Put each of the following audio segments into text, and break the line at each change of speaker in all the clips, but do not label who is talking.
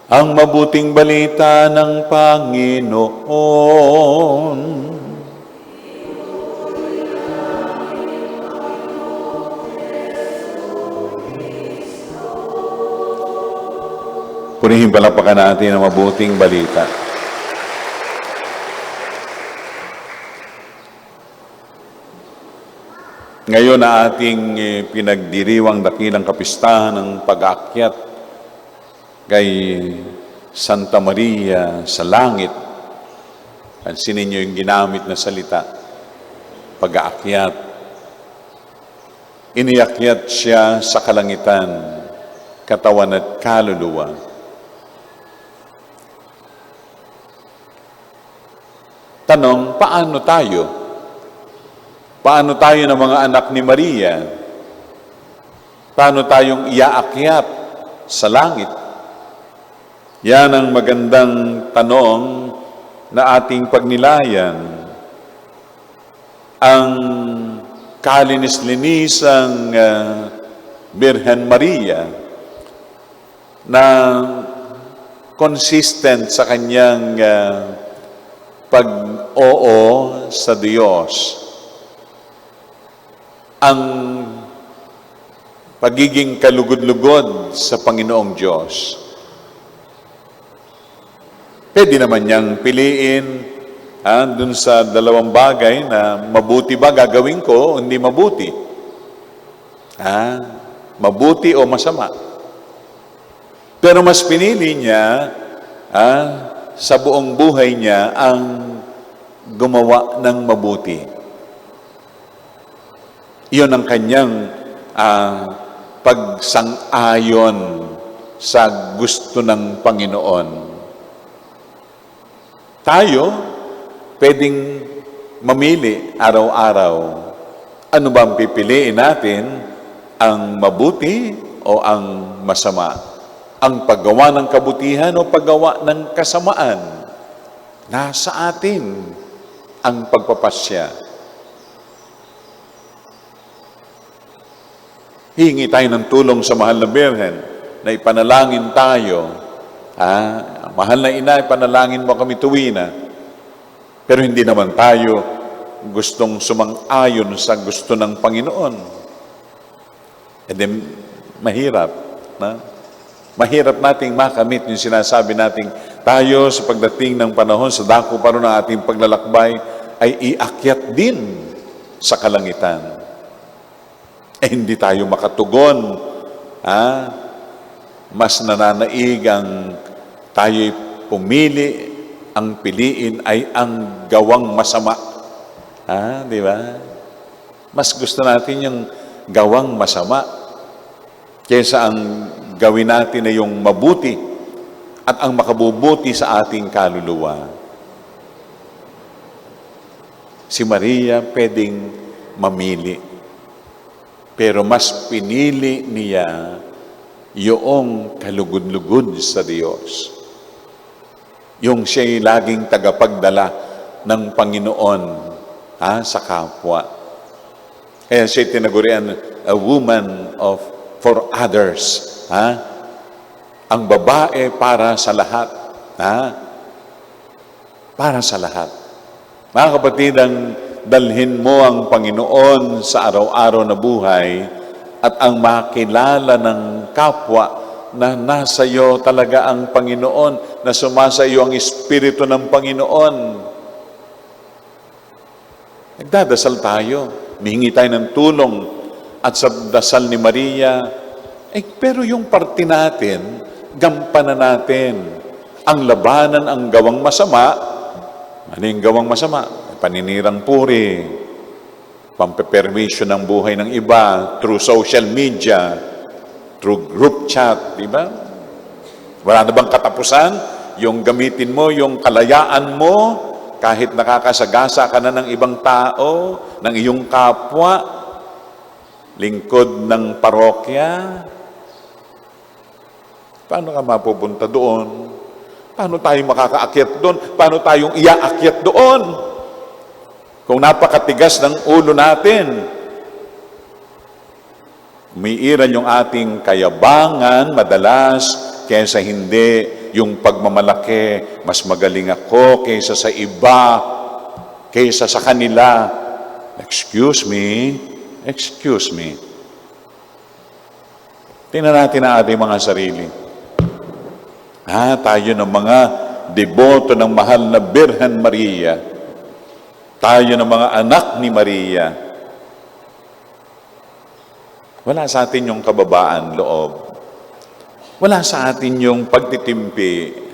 Ang mabuting balita ng Panginoon. Purihin palapakan natin ang mabuting balita. Ngayon na ating pinagdiriwang dakilang kapistahan ng pag-aakyat kay Santa Maria sa langit. Pansinin niyo yung ginamit na salita, pag-aakyat. Iniakyat siya sa kalangitan, katawan at kaluluwa. Tanong, paano tayo? Paano tayo ng mga anak ni Maria? Paano tayong iaakyat sa langit? Yan ang magandang tanong na ating pagnilayan. Ang kalinis-linisang Birhen Maria na consistent sa kanyang pag-oo sa Diyos. Ang pagiging kalugod-lugod sa Panginoong Diyos. Pwede naman niyang piliin dun sa dalawang bagay na mabuti ba gagawin ko o hindi mabuti. Mabuti o masama. Pero mas pinili niya sa buong buhay niya ang gumawa ng mabuti. Iyon ang kanyang pagsang-ayon sa gusto ng Panginoon. Tayo, pwedeng mamili araw-araw. Ano ba ang pipiliin natin? Ang mabuti o ang masama? Ang paggawa ng kabutihan o paggawa ng kasamaan? Nasa atin ang pagpapasya. Hingi tayo ng tulong sa mahal na Birhen na ipanalangin tayo. Mahal na ina, ipanalangin mo kami tuwina. Pero hindi naman tayo gustong sumang-ayon sa gusto ng Panginoon. E di, mahirap. Mahirap nating makamit yung sinasabi nating tayo sa pagdating ng panahon, sa dako pa rin ng ating paglalakbay, ay iakyat din sa kalangitan. Hindi tayo makatugon. Mas nananaig ang tayo'y pumili, ang piliin ay ang gawang masama. Di ba? Mas gusto natin yung gawang masama kaysa ang gawin natin ay yung mabuti at ang makabubuti sa ating kaluluwa. Si Maria pwedeng mamili, pero mas pinili niya yung kalugod-lugod sa Diyos. Yung siya'y laging tagapagdala ng Panginoon sa kapwa. Kaya siya'y tinagurian a woman for others. Ang babae para sa lahat. Para sa lahat. Mga kapatid, dalhin mo ang Panginoon sa araw-araw na buhay at ang makilala ng kapwa na nasa iyo talaga ang Panginoon, na sumasa iyo ang Espiritu ng Panginoon. Nagdadasal tayo, mihingi tayo ng tulong, at sa dasal ni Maria, pero yung parte natin, gampanan natin. Ang labanan, ang gawang masama. Ano yung gawang masama? Paninirang puri, pampeperwisyo ng buhay ng iba, through social media, through group chat, di ba? Wala na bang katapusan? Yung gamitin mo, yung kalayaan mo, kahit nakakasagasa ka na ng ibang tao, ng iyong kapwa, lingkod ng parokya, paano ka mapupunta doon? Paano tayo makakaakyat doon? Paano tayong iaakyat doon? Kung napakatigas ng ulo natin, umiiral yung ating kayabangan madalas kaysa hindi yung pagmamalaki, mas magaling ako kaysa sa iba, kaysa sa kanila. Excuse me. Tingnan natin ang ating mga sarili. Tayo ng mga deboto ng mahal na Birhen Maria. Tayo ng mga anak ni Maria. Wala sa atin yung kababaan loob. Wala sa atin yung pagtitimpi.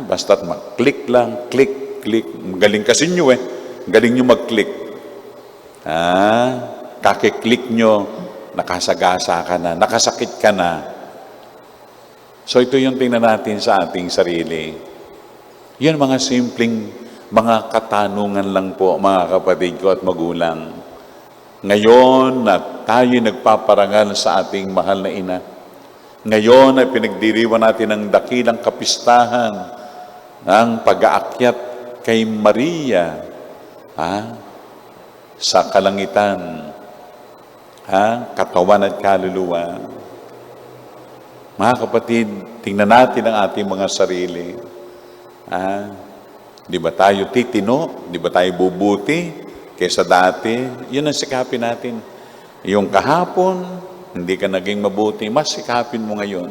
Basta't mag-click lang, click. Galing kasi nyo Galing nyo mag-click. Kakiklik nyo, nakasagasa ka na, nakasakit ka na. So ito yung tingnan natin sa ating sarili. Yan mga simpleng mga katanungan lang po, mga kapatid ko at magulang. Ngayon na tayo nagpaparangal sa ating mahal na ina, ngayon ay pinagdiriwan natin ang dakilang kapistahan ng pag-aakyat kay Maria sa kalangitan, katawan at kaluluwa. Mga kapatid, tingnan natin ang ating mga sarili. Di ba tayo titino? Di ba tayo bubuti kaysa dati? Yun ang sikapin natin. Yung kahapon, hindi ka naging mabuti, mas sikapin mo ngayon.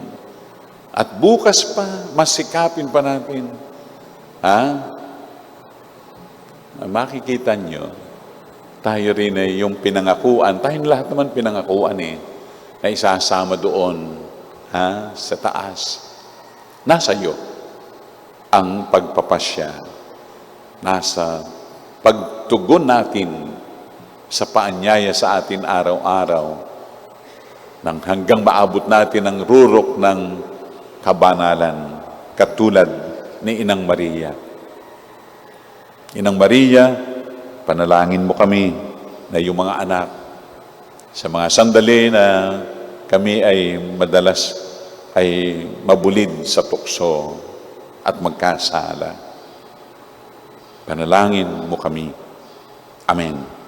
At bukas pa, mas sikapin pa natin. Makikita nyo, tayo rin yung pinangakuan, tayong lahat naman pinangakuan na isasama doon sa taas. Nasa iyo ang pagpapasya. Nasa pagtugon natin sa paanyaya sa atin araw-araw nang hanggang maabot natin ang rurok ng kabanalan katulad ni Inang Maria. Inang Maria, panalangin mo kami na yung mga anak sa mga sandali na kami ay madalas ay mabulid sa tukso at magkasala. Panalangin mo kami. Amen.